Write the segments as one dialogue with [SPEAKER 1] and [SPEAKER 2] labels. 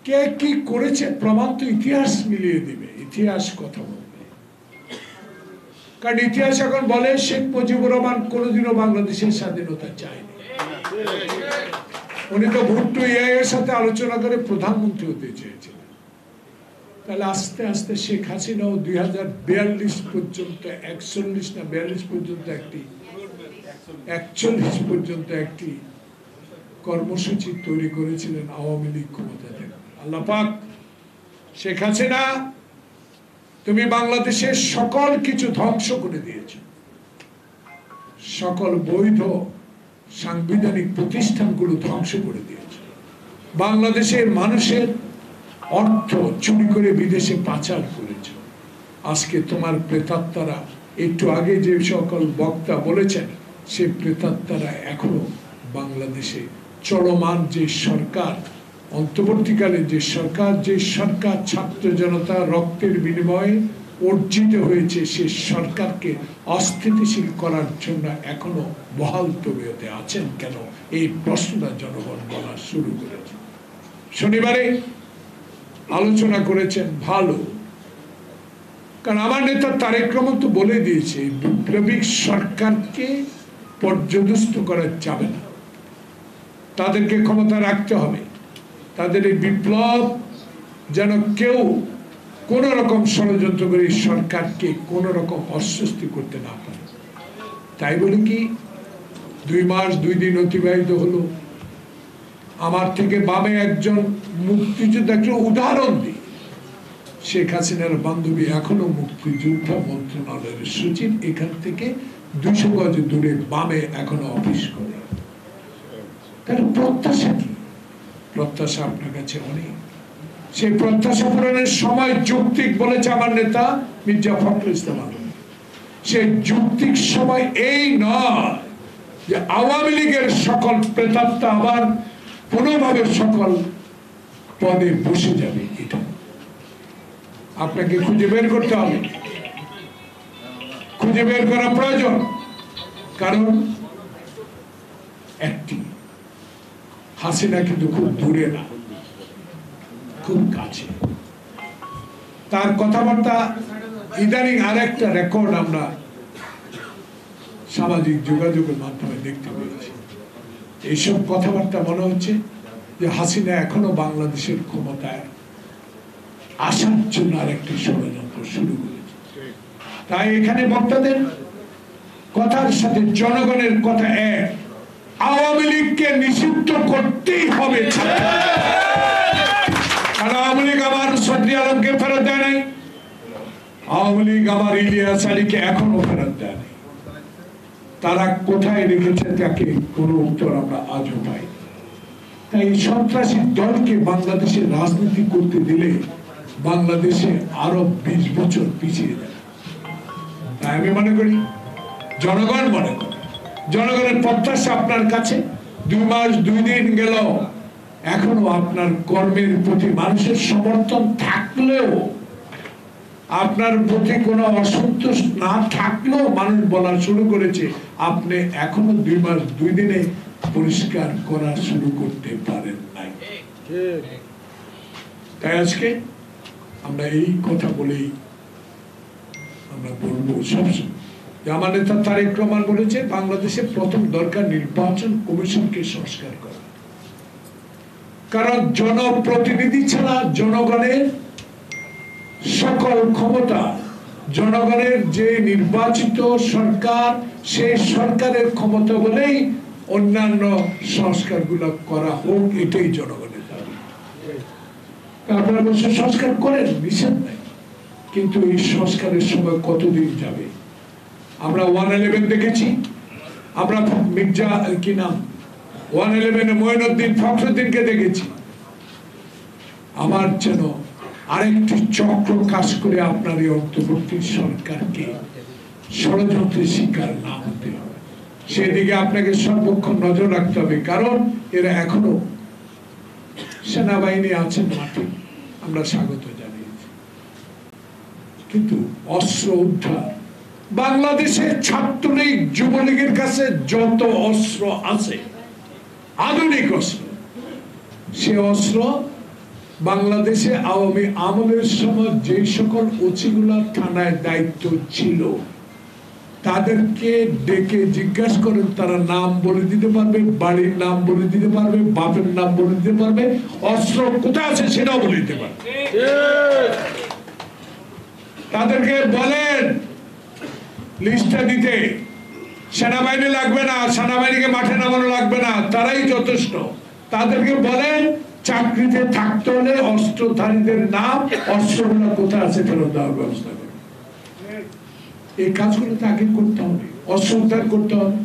[SPEAKER 1] কে কি করেছে প্রমাণ তো ইতিহাস মিলিয়ে দিবে, ইতিহাস কথা বলবে। কারণ ইতিহাস এখন বলে শেখ মুজিবুর রহমান কোনোদিনও বাংলাদেশের স্বাধীনতা চায়নি। উনি তো ভুট্টো এর সাথে আলোচনা করে প্রধানমন্ত্রী হতে চেয়েছিলেন। তাহলে আস্তে আস্তে শেখ হাসিনাও 2042 পর্যন্ত 41 না 42 পর্যন্ত 41 পর্যন্ত একটি কর্মসূচি তৈরি করেছিলেন আওয়ামী লীগ ক্ষমতা থেকে। আল্লাহ পাক শেখ হাসিনা, তুমি বাংলাদেশের সকল কিছু ধ্বংস করে দিয়েছো, সকল বৈধ সাংবিধানিক প্রতিষ্ঠানগুলো ধ্বংস করে দিয়েছে, বাংলাদেশের মানুষের অর্থ চুরি করে বিদেশে পাচার করেছে। আজকে তোমার প্রেতাত্মারা, একটু আগে যে সকল বক্তা বলেছেন, সে প্রেতাত্মারা এখনো বাংলাদেশে চলমান যে সরকার, অন্তর্বর্তীকালে যে সরকার ছাত্র জনতা রক্তের বিনিময়ে অর্জিত হয়েছে, সে সরকারকে অস্থিতিশীল করার জন্য এখনো বহাল তবিয়তে আছেন কেন, এই প্রশ্নটা জনগণ বলা শুরু করেছে। শনিবারে আলোচনা করেছেন ভালো, কারণ আমার নেতা তারেক রহমান তো বলে দিয়েছে বিপ্লবী সরকারকে পর্যদস্ত করা যাবে না, তাদেরকে ক্ষমতা রাখতে হবে। তাদের এই বিপ্লব যেন কেউ কোন রকম ষড়যন্ত্র করে সরকারকে কোন রকম অস্বস্তি করতে না পারে। তাই বলে কি 2 মাস 2 দিন অতিবাহিত হলো, আমার থেকে বামে একজন মুক্তিযোদ্ধাকে উদাহরণ দিই, শেখ হাসিনার বান্ধবী এখনো মুক্তিযোদ্ধা মন্ত্রণালয়ের সচিব, এখান থেকে 200 গজ দূরে বামে এখনো অফিস করে। তার প্রত্যাশা কি? প্রত্যাশা আপনার কাছে অনেক। সেই প্রত্যাশা পূরণের সময় যৌক্তিক বলেছে আমার নেতা মির্জা ফখরুল ইসলাম আলম। সেই যৌক্তিক সময় এই নয় যে আওয়ামী লীগের সকল প্রেতাত্মা আবার কোনোভাবে সকল পদে বসে যাবে। এটা আপনাকে খুঁজে বের করতে হবে, খুঁজে বের করা প্রয়োজন। কারণ একটি হাসিনা কিন্তু খুব দূরে না, খুব কাছে। তার কথাবার্তা ইদানিং আরেকটা রেকর্ড আমরা সামাজিক যোগাযোগের মাধ্যমে দেখতে পেয়েছি। এইসব কথাবার্তা মনে হচ্ছে যে হাসিনা এখনো বাংলাদেশের ক্ষমতায় আসার জন্য আরেকটি ষড়যন্ত্র শুরু করেছে। তাই এখানে বক্তাদের কথার সাথে জনগণের কথা এক, আওয়ামী লীগকে নিষিদ্ধ করতেই হবে। কারণ আওয়ামী লীগ আমার সদরি আলমকে ফেরত দেয় নাই, আওয়ামী লীগ আমার ইলিয়াস আলীকে এখনো ফেরত দেয় নাই। তারা কোথায় রেখেছে তাকে কোনো উত্তর আমরা আজও পাই। তাই সন্ত্রাসী দলকে বাংলাদেশে রাজনীতি করতে দিলে বাংলাদেশে আরো 20 বছর পিছিয়ে যাবে। তাই আমি মনে করি, জনগণ মনে করে, জনগণের প্রত্যাশা আপনার কাছে। 2 মাস 2 দিন গেল, এখনো আপনার কর্মের প্রতি মানুষের সমর্থন থাকলেও, আপনার প্রতি কোনো অসন্তোষ না থাকলেও মানুষ বলা শুরু করেছে আপনি এখনো 2 মাস 2 দিনে পরিষ্কার করা শুরু করতে পারেন নাই। তাই আজকে আমরা এই কথা বলেই আমরা বলবো সবসময় যে আমার নেতা তারেক রহমান বলেছে বাংলাদেশে প্রথম দরকার নির্বাচন কমিশনকে সংস্কার করা। কারণ জনপ্রতিনিধি ছাড়া জনগণের সকল ক্ষমতা, জনগণের যে নির্বাচিত সরকার, সেই সরকারের ক্ষমতা বলেই অন্যান্য সংস্কারগুলো করা হোক, এটাই জনগণের দাবি। আপনারা বলছেন সংস্কার করেন, নিষেধ নাই, কিন্তু এই সংস্কারের সময় কতদিন যাবে? আমরা 111 দেখেছি, আমরা মির্জা কি নাম 111 মঈনুদ্দিন ফখরুদ্দিনকে দেখেছি। আমার যেন আরেকটি চক্র কাজ করে আপনার এই অন্তর্বর্তী সরকারকে ষড়যন্ত্রের শিকার না হতে হবে, সেদিকে আপনাকে সর্বক্ষণ নজর রাখতে হবে। কারণ এরা এখনো সেনাবাহিনী আছেন মাঠে, আমরা স্বাগত জানিয়েছি, কিন্তু অস্ত্র উদ্ধার বাংলাদেশের ছাত্রলীগ যুবলীগের কাছে যত অস্ত্র আছে, আধুনিক অস্ত্র, সে অস্ত্র বাংলাদেশে আওয়ামী আমলের সময় যে সকল ওসিগুলা থানায় দায়িত্ব ছিল তাদেরকে ডেকে জিজ্ঞাসা করেন, তারা নাম বলে দিতে পারবে, বাড়ির নাম বলে দিতে পারবে, বাপের নাম বলে দিতে পারবে, অস্ত্র কোথায় আছে সেটাও বলে দিতে পারবে। তাদেরকে বলেন লিস্টটা দিতে, সেনাবাহিনী লাগবে না, সেনাবাহিনীকে মাঠে নামানো লাগবে না, তারাই যথেষ্ট। তাদেরকে বলেন চাকরিতে থাকতে হলে অস্ত্রধারীদের নাম, অস্ত্রগুলো কোথায় আছে ফেরত দেওয়ার ব্যবস্থা করবে। এই কাজগুলো তাকে করতে হবে, অস্ত্র উদ্ধার করতে হবে।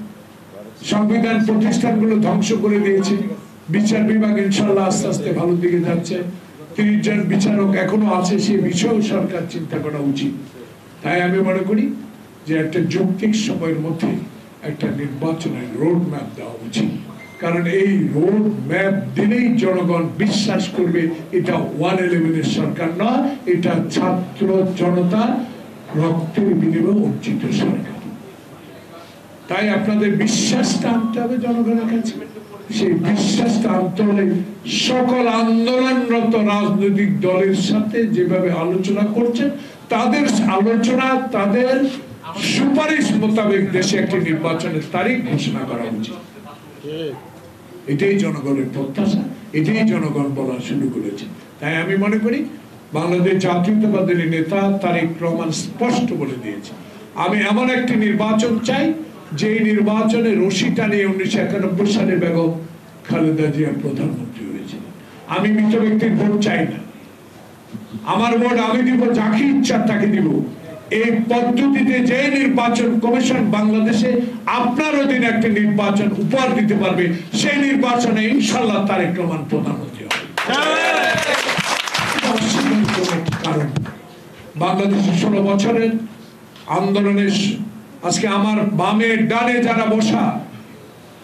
[SPEAKER 1] সংবিধান প্রতিষ্ঠানগুলো ধ্বংস করে দিয়েছে। বিচার বিভাগ ইনশাল্লাহ আস্তে আস্তে ভালো দিকে যাচ্ছে। 30 জন বিচারক এখনো আছে, সে বিষয়েও সরকার চিন্তা করা উচিত। তাই আমি মনে করি যে একটা যৌক্তিক সময়ের মধ্যে একটা নির্বাচনের রোড ম্যাপ দেওয়া উচিত। কারণ এই রোড ম্যাপ দিলেই জনগণ বিশ্বাস করবে এটা 111-এর সরকার নয়, এটা ছাত্র জনতা রক্তের বিনিময়ে অর্জিত সরকার। তাই আপনাদের বিশ্বাসটা আনতে হবে জনগণের কাছে। সেই বিশ্বাসটা আনতে হলে সকল আন্দোলনরত রাজনৈতিক দলের সাথে যেভাবে আলোচনা করছেন, তাদের আলোচনা, তাদের সুপারিশ মোতাবেক দেশে একটি নির্বাচনের তারিখ ঘোষণা করা উচিত। এটাই জনগণের প্রত্যাশা, এটাই জনগণ বলা শুরু করেছে। তাই আমি মনে করি বাংলাদেশ জাতীয়তাবাদী নেতা তারেক রহমান স্পষ্ট বলে দিয়েছে, আমি এমন একটি নির্বাচন চাই যে নির্বাচনে রশি টানিয়ে 1991 সালে বেগম খালেদা জিয়া প্রধানমন্ত্রী হয়েছিলেন। আমি মৃত ব্যক্তির ভোট চাই না, আমার ভোট আমি দিব যাকে ইচ্ছা তাকে দিব। এই পদ্ধতিতে যে নির্বাচন কমিশন বাংলাদেশে আপনার অধীনে একটা নির্বাচন উপহার দিতে পারবে, সেই নির্বাচনে ইনশাল্লাহ তারেক রহমান প্রধানমন্ত্রী হবে। কারণ বাংলাদেশের 16 বছরের আন্দোলনের আজকে আমার বামে ডানে যারা বসা,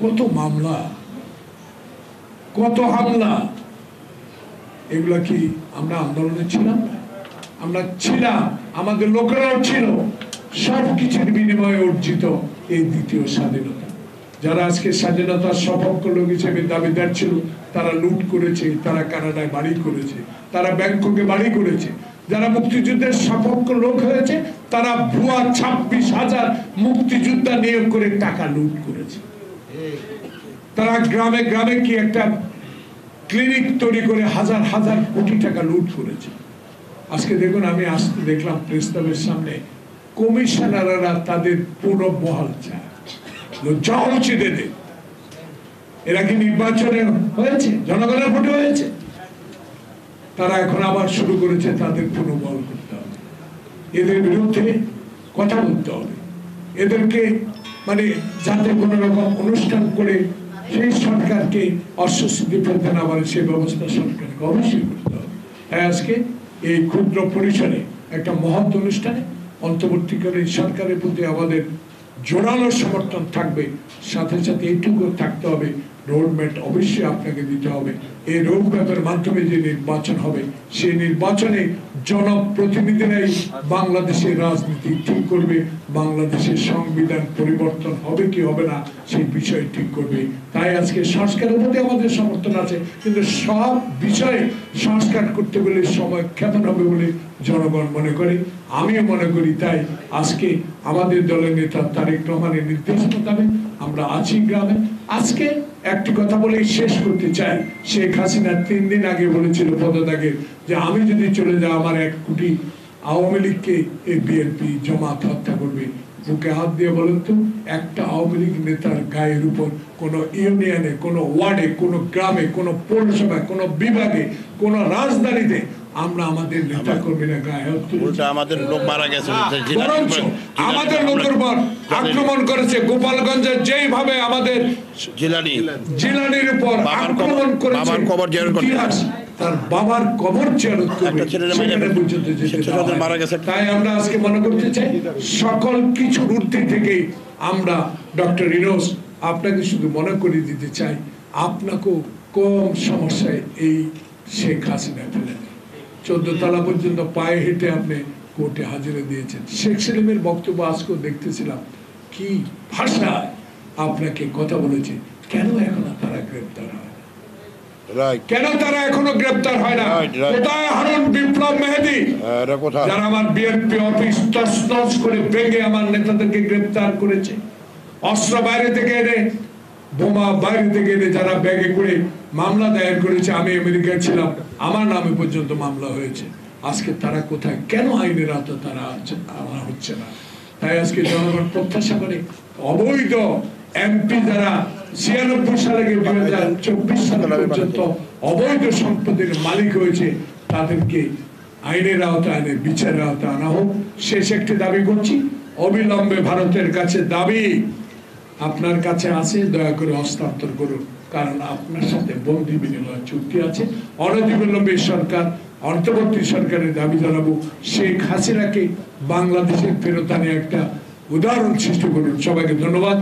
[SPEAKER 1] কত মামলা, কত হামলা, এগুলা কি আমরা আন্দোলনে ছিলাম না? আমরা ছিলাম, আমাদের লোকেরাও ছিল। সবকিছুর বিনিময়ে অর্জিত এই দ্বিতীয় স্বাধীনতা। যারা আজকে স্বাধীনতার সপক্ষ লোক হিসেবে দাবিদার ছিল, তারা লুট করেছে, তারা কানাডায় বাড়ি করেছে, তারা ব্যাংককে বাড়ি করেছে। যারা মুক্তিযুদ্ধের সপক্ষ লোক হয়েছে, তারা ভুয়া 26,000 মুক্তিযোদ্ধা নিয়োগ করে টাকা লুট করেছে। তারা গ্রামে গ্রামে কি একটা ক্লিনিক তৈরি করে হাজার হাজার কোটি টাকা লুট করেছে। আজকে দেখুন, আমি আসতে দেখলাম প্রেস ক্লাবের সামনে কমিশনাররা তাদের পুরো বহাল চায়। লজ্জা উচিত এদের। এরা কি নির্বাচনে হয়েছে? জনগণের ভোটে হয়েছে? তারা এখন আবার শুরু করেছে তাদের পুনর্বল করতে হবে। এদের বিরুদ্ধে কথা বলতে হবে। এদেরকে মানে যাতে কোন রকম অনুষ্ঠান করে সেই সরকারকে অস্বস্তি ফেলতে না পারে, সেই ব্যবস্থা সরকারকে অবশ্যই করতে হবে। তাই আজকে এই ক্ষুদ্র পরিসরে একটা মহৎ অনুষ্ঠানে অন্তর্বর্তীকালীন সরকারের প্রতি আমাদের জোরালো সমর্থন থাকবে। সাথে সাথে এইটুকু থাকতে হবে, রোডম্যাপ অবশ্যই আপনাকে দিতে হবে। এই রোডম্যাপের মাধ্যমে যে নির্বাচন হবে, সেই নির্বাচনে জনপ্রতিনিধিরাই বাংলাদেশের রাজনীতি ঠিক করবে। বাংলাদেশের সংবিধান পরিবর্তন হবে কি হবে না সেই বিষয় ঠিক করবে। তাই আজকে সংস্কারের প্রতি আমাদের সমর্থন আছে, কিন্তু সব বিষয়ে সংস্কার করতে গেলে সময় ক্ষেপণ হবে বলে জনগণ মনে করে, আমিও মনে করি। তাই আজকে আমাদের দলের নেতা তারেক রহমানের নির্দেশ মোতাবেক আমরা আছি গ্রামে। আজকে একটি কথা বলে শেষ করতে চাই। শেখ হাসিনা 3 দিন আগে বলেছিল পদত্যাগের, যে আমি যদি চলে যাই আমার 1 কোটি আওয়ামী লীগকে এই বিএনপি জামাত হত্যা করবে। বুকে হাত দিয়ে বলেন তো, একটা আওয়ামী লীগ নেতার গায়ের উপর কোন ইউনিয়নে, কোন ওয়ার্ডে, কোন গ্রামে, কোন পৌরসভায়, কোন বিভাগে, কোন রাজধানীতে আমরা আমাদের নেতা কর্মীরা গায়ে
[SPEAKER 2] আমাদের লোক মারা গেছে,
[SPEAKER 1] আমাদের লোকের উপর আক্রমণ করেছে। গোপালগঞ্জের যেইভাবে আমাদের জিলানির উপর আক্রমণ করেছে, তার বাবার কবর জিয়ারত করবে, সেখানে পর্যন্ত যেতে মারা গেছে। তাই আমরা আজকে মনে করতে চাই, সকল কিছুর ঊর্ধ্বে থেকে আমরা ডক্টর ইউনূস আপনাকে শুধু মনে করে দিতে চাই, আপনাকেও কম সমস্যায় এই শেখ হাসিনা ফেলে 14 তলা পর্যন্ত পায়ে হেঁটে আপনি কোর্টে হাজিরা দিয়েছেন। শেখ সেলিমের বক্তব্য আজকেও দেখতেছিলাম, কি ভাষায় আপনাকে কথা বলেছে। কেন এখন তারা গ্রেপ্তার হয়? কেন তারা এখনো গ্রেপ্তার হয় না? কোথায় হারুন বিপ্লব মেহেদী, যারা আমার বিএনপি অফিস তছনছ করে ভেঙে আমার নেতাদেরকে গ্রেপ্তার করেছে, অস্ত্র বাইরে থেকে এনে, বোমা বাইরে থেকে এনে যারা ব্যাগে করে মামলা দায়ের করেছে, আমি আমেরিকায় ছিলাম, আমার নামে পর্যন্ত মামলা হয়েছে, আজকে তারা কোথায়? কেন আইনের আওতায় তারা আনা হচ্ছে না? তাই আজকে জনগণ প্রত্যাশা করে অবৈধ এমপি যারা 96 সালে 2024 সাল পর্যন্ত অবৈধ সম্পদের মালিক হয়েছে, তাদেরকে আইনের আওতায় এনে বিচারের আওতায় আনা হোক। শেষ একটি দাবি করছি, অবিলম্বে ভারতের কাছে দাবি আপনার কাছে আছে, দয়া করে হস্তান্তর করুন, কারণ আপনার সাথে বন্দি বিনিময় চুক্তি আছে। অনতিবিলম্বে সরকার, অন্তর্বর্তী সরকারের দাবি জানাবো শেখ হাসিনাকে বাংলাদেশের ফেরত আনে একটা উদাহরণ সৃষ্টি করুন। সবাইকে ধন্যবাদ।